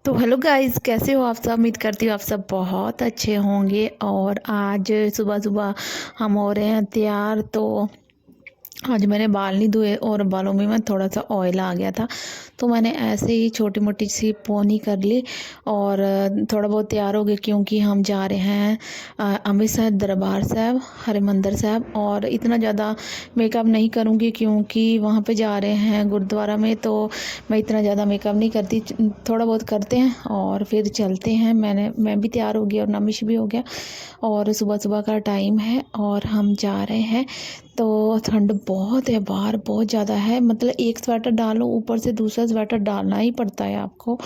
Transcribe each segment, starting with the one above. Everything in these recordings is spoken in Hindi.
तो हेलो गाइस, कैसे हो आप सब। उम्मीद करती हूँ आप सब बहुत अच्छे होंगे। और आज सुबह सुबह हम हो रहे हैं तैयार। तो आज मैंने बाल नहीं धोए और बालों में मैं थोड़ा सा ऑयल आ गया था, तो मैंने ऐसे ही छोटी मोटी सी पोनी कर ली और थोड़ा बहुत तैयार हो गए, क्योंकि हम जा रहे हैं अमृतसर दरबार साहब, हरिमंदिर साहब। और इतना ज़्यादा मेकअप नहीं करूँगी क्योंकि वहाँ पे जा रहे हैं गुरुद्वारा में, तो मैं इतना ज़्यादा मेकअप नहीं करती, थोड़ा बहुत करते हैं और फिर चलते हैं। मैं भी तैयार हो गई और नमिश भी हो गया और सुबह सुबह का टाइम है और हम जा रहे हैं। तो ठंड बहुत है बाहर, बहुत ज़्यादा है, मतलब एक स्वेटर डालो ऊपर से दूसरा स्वेटर डालना ही पड़ता है आपको,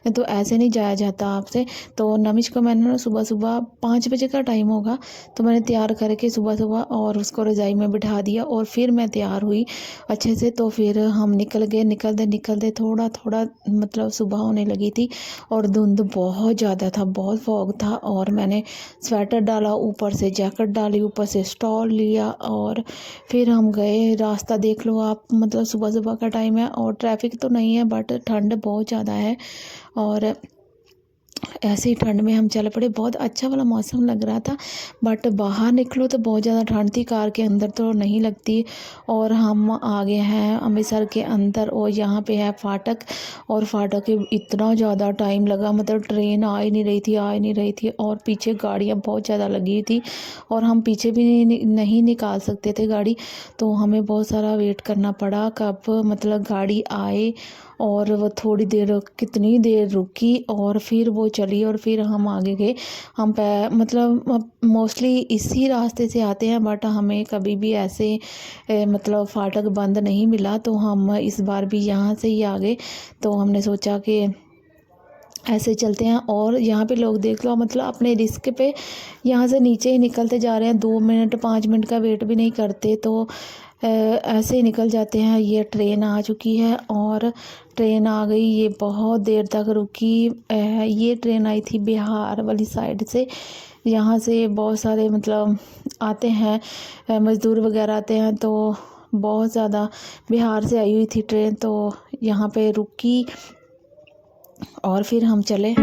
तो ऐसे नहीं जाया जाता आपसे। तो नमिश को मैंने ना सुबह सुबह 5 बजे का टाइम होगा, तो मैंने तैयार करके सुबह सुबह और उसको रज़ाई में बिठा दिया और फिर मैं तैयार हुई अच्छे से। तो फिर हम निकल गए, निकलते थोड़ा थोड़ा मतलब सुबह होने लगी थी और धुंध बहुत ज़्यादा था, बहुत फॉग था। और मैंने स्वेटर डाला, ऊपर से जैकेट डाली, ऊपर से स्टॉल लिया और फिर हम गए। रास्ता देख लो आप, मतलब सुबह सुबह का टाइम है और ट्रैफिक तो नहीं है, बट ठंड बहुत ज़्यादा है। और ऐसे ही ठंड में हम चल पड़े। बहुत अच्छा वाला मौसम लग रहा था, बट बाहर निकलो तो बहुत ज़्यादा ठंड थी, कार के अंदर तो नहीं लगती। और हम आ गए हैं अमृतसर के अंदर और यहाँ पे है फाटक। और फाटक के इतना ज़्यादा टाइम लगा, मतलब ट्रेन आ ही नहीं रही थी और पीछे गाड़ियाँ बहुत ज़्यादा लगी थी और हम पीछे भी नहीं निकाल सकते थे गाड़ी, तो हमें बहुत सारा वेट करना पड़ा कब मतलब गाड़ी आए। और वो थोड़ी देर, कितनी देर रुकी और फिर वो चली और फिर हम आगे गए। हम मतलब मोस्टली इसी रास्ते से आते हैं, बट हमें कभी भी ऐसे मतलब फाटक बंद नहीं मिला, तो हम इस बार भी यहाँ से ही आ गए। तो हमने सोचा कि ऐसे चलते हैं। और यहाँ पे लोग देख लो, मतलब अपने रिस्क पे यहाँ से नीचे ही निकलते जा रहे हैं, 2 मिनट 5 मिनट का वेट भी नहीं करते, तो ऐसे ही निकल जाते हैं। ये ट्रेन आ चुकी है और ट्रेन आ गई, ये बहुत देर तक रुकी। ये ट्रेन आई थी बिहार वाली साइड से, यहाँ से बहुत सारे मतलब आते हैं, मज़दूर वगैरह आते हैं, तो बहुत ज़्यादा बिहार से आई हुई थी ट्रेन, तो यहाँ पे रुकी और फिर हम चले।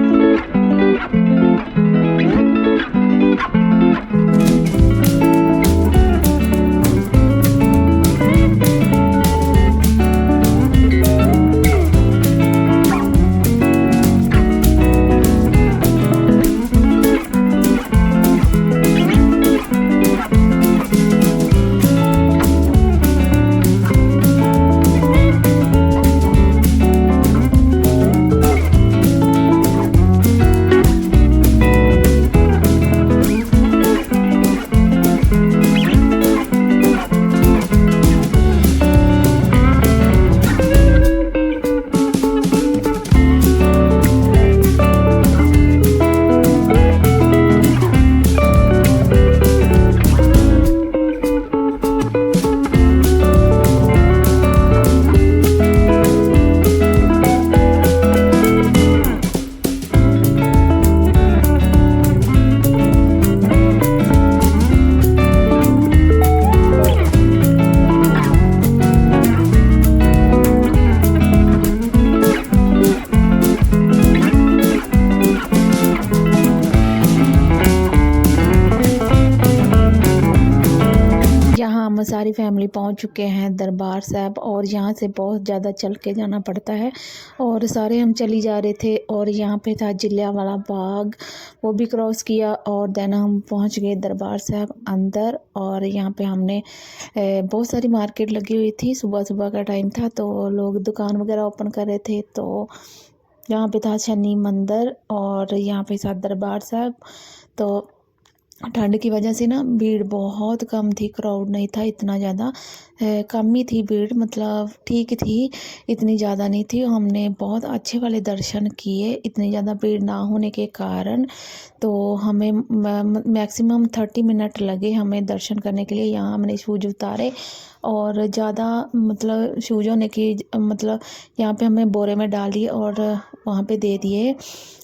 हम सारी फैमिली पहुंच चुके हैं दरबार साहब और यहाँ से बहुत ज़्यादा चल के जाना पड़ता है और सारे हम चली जा रहे थे। और यहाँ पे था जलियांवाला बाग, वो भी क्रॉस किया और देन हम पहुँच गए दरबार साहब अंदर। और यहाँ पे हमने बहुत सारी मार्केट लगी हुई थी, सुबह सुबह का टाइम था तो लोग दुकान वगैरह ओपन कर रहे थे। तो यहाँ पे था शनि मंदिर और यहाँ पे था दरबार साहब। तो ठंड की वजह से ना भीड़ बहुत कम थी, क्राउड नहीं था इतना ज़्यादा, कम ही थी भीड़, मतलब ठीक थी, इतनी ज़्यादा नहीं थी। हमने बहुत अच्छे वाले दर्शन किए इतनी ज़्यादा भीड़ ना होने के कारण। तो हमें मैक्सिमम 30 मिनट लगे हमें दर्शन करने के लिए। यहाँ हमने शूज उतारे और ज़्यादा मतलब शूज होने की मतलब यहाँ पे हमें बोरे में डाल दिए और वहाँ पे दे दिए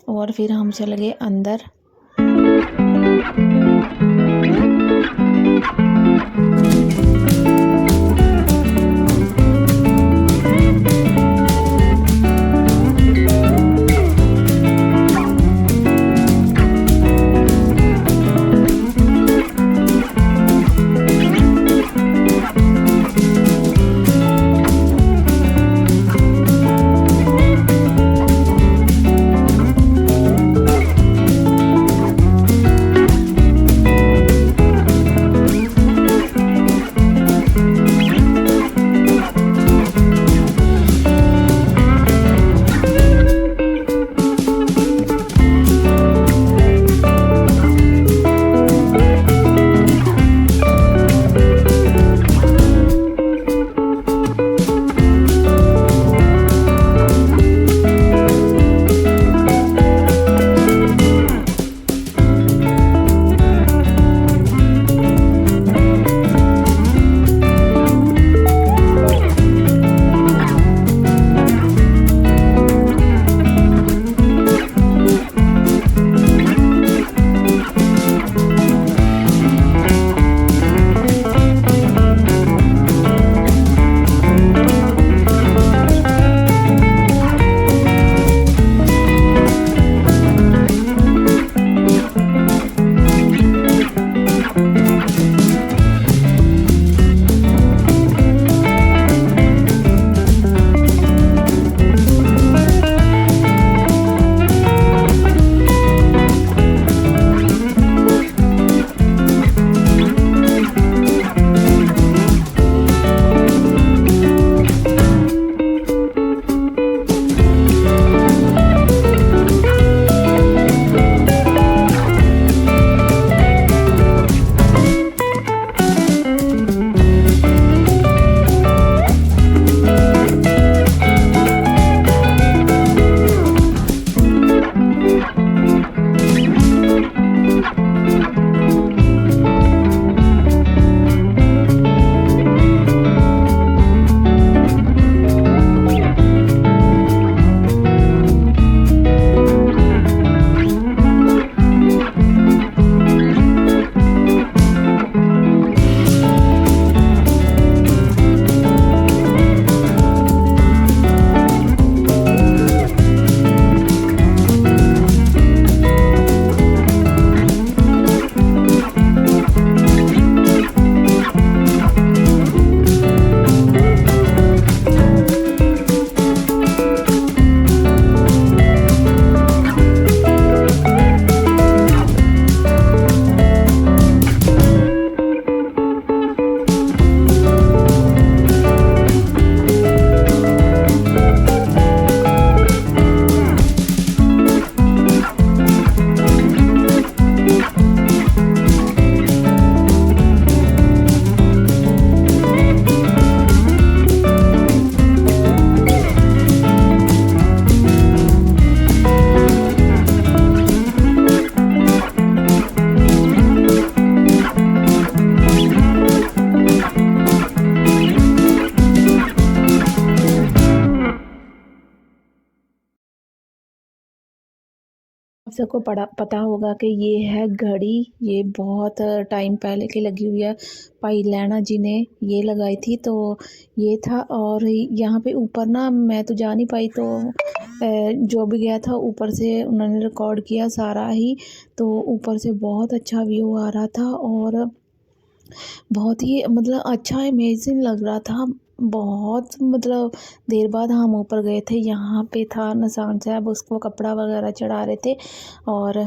और फिर हम चले गए अंदर। आप सबको पता होगा कि ये है घड़ी। ये बहुत टाइम पहले की लगी हुई है। भाई लैना जी ने ये लगाई थी, तो ये था। और यहाँ पे ऊपर ना मैं तो जा नहीं पाई, तो जो भी गया था ऊपर से उन्होंने रिकॉर्ड किया सारा ही। तो ऊपर से बहुत अच्छा व्यू आ रहा था और बहुत ही मतलब अच्छा अमेजिंग लग रहा था। बहुत मतलब देर बाद हम ऊपर गए थे। यहाँ पे था निशान साहब, उसको कपड़ा वगैरह चढ़ा रहे थे। और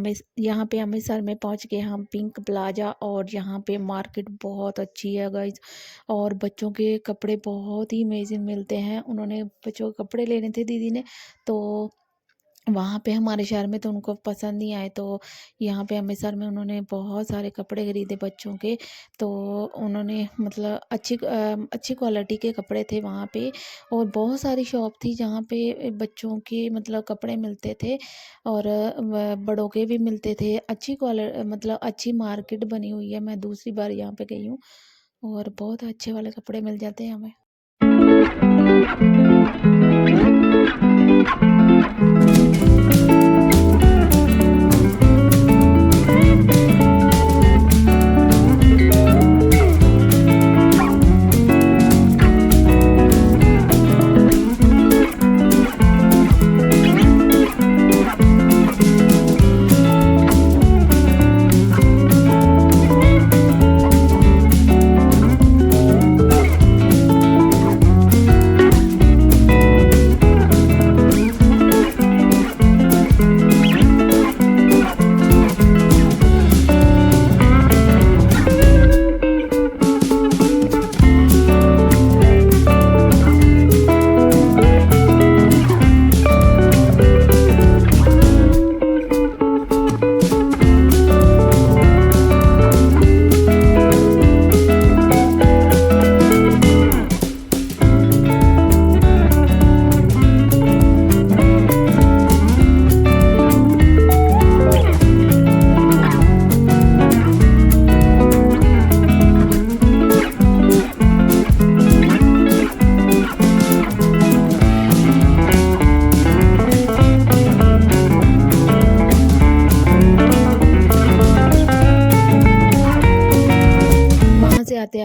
पे यहाँ पे अमृतसर में पहुँच गए हम पिंक प्लाजा। और यहाँ पे मार्केट बहुत अच्छी है गाइज। और बच्चों के कपड़े बहुत ही अमेजिंग मिलते हैं। उन्होंने बच्चों के कपड़े लेने थे दीदी ने, तो वहाँ पे हमारे शहर में तो उनको पसंद नहीं आए, तो यहाँ पे अमृतसर में उन्होंने बहुत सारे कपड़े खरीदे बच्चों के। तो उन्होंने मतलब अच्छी क्वालिटी के कपड़े थे वहाँ पे। और बहुत सारी शॉप थी जहाँ पे बच्चों के मतलब कपड़े मिलते थे, और बड़ों के भी मिलते थे। अच्छी क्वालिटी मतलब अच्छी मार्केट बनी हुई है। मैं दूसरी बार यहाँ पे गई हूँ और बहुत अच्छे वाले कपड़े मिल जाते हैं हमें।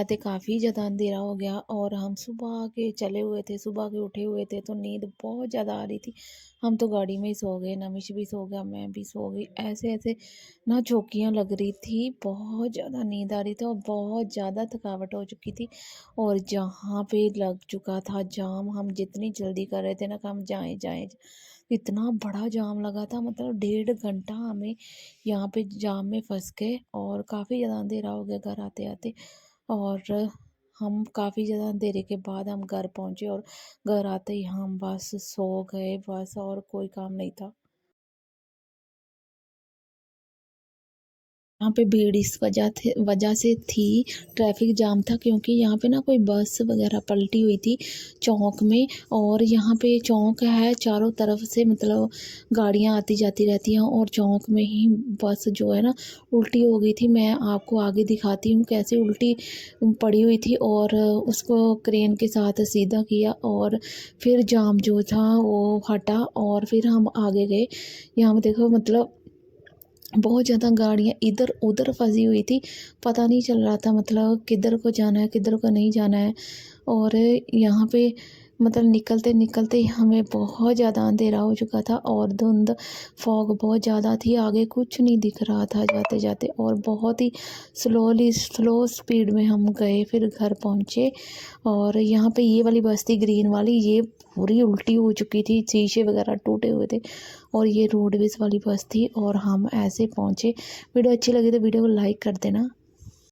आते काफ़ी ज़्यादा अंधेरा हो गया और हम सुबह के चले हुए थे, सुबह के उठे हुए थे, तो नींद बहुत ज़्यादा आ रही थी। हम तो गाड़ी में ही सो गए, नमिश भी सो गया, मैं भी सो गई। ऐसे-ऐसे ना झोंकियाँ लग रही थी, बहुत ज़्यादा नींद आ रही थी और बहुत ज़्यादा थकावट हो चुकी थी। और जहाँ पे लग चुका था जाम, हम जितनी जल्दी कर रहे थे ना कि हम जाएँ, इतना बड़ा जाम लगा था, मतलब 1.5 घंटा हमें यहाँ पे जाम में फँस गए और काफ़ी ज़्यादा अंधेरा हो गया घर आते-आते। और हम काफ़ी ज़्यादा अंधेरे के बाद हम घर पहुँचे और घर आते ही हम बस सो गए बस, और कोई काम नहीं था। यहाँ पे भीड़ इस वजह से थी, ट्रैफिक जाम था क्योंकि यहाँ पे ना कोई बस वगैरह पलटी हुई थी चौक में। और यहाँ पे चौक है, चारों तरफ से मतलब गाड़ियाँ आती जाती रहती हैं और चौक में ही बस जो है ना उल्टी हो गई थी। मैं आपको आगे दिखाती हूँ कैसे उल्टी पड़ी हुई थी, और उसको क्रेन के साथ सीधा किया और फिर जाम जो था वो हटा और फिर हम आगे गए। यहाँ पे देखो मतलब बहुत ज़्यादा गाड़ियाँ इधर-उधर फँसी हुई थी, पता नहीं चल रहा था मतलब किधर को जाना है, किधर को नहीं जाना है। और यहाँ पे मतलब निकलते-निकलते ही हमें बहुत ज़्यादा अंधेरा हो चुका था और धुंध फॉग बहुत ज़्यादा थी, आगे कुछ नहीं दिख रहा था जाते-जाते, और बहुत ही स्लो स्पीड में हम गए, फिर घर पहुँचे। और यहाँ पे ये वाली बस थी ग्रीन वाली, ये पूरी उल्टी हो चुकी थी, शीशे वगैरह टूटे हुए थे। और ये रोडवेज़ वाली बस थी और हम ऐसे पहुँचे। वीडियो अच्छी लगी तो वीडियो को लाइक कर देना।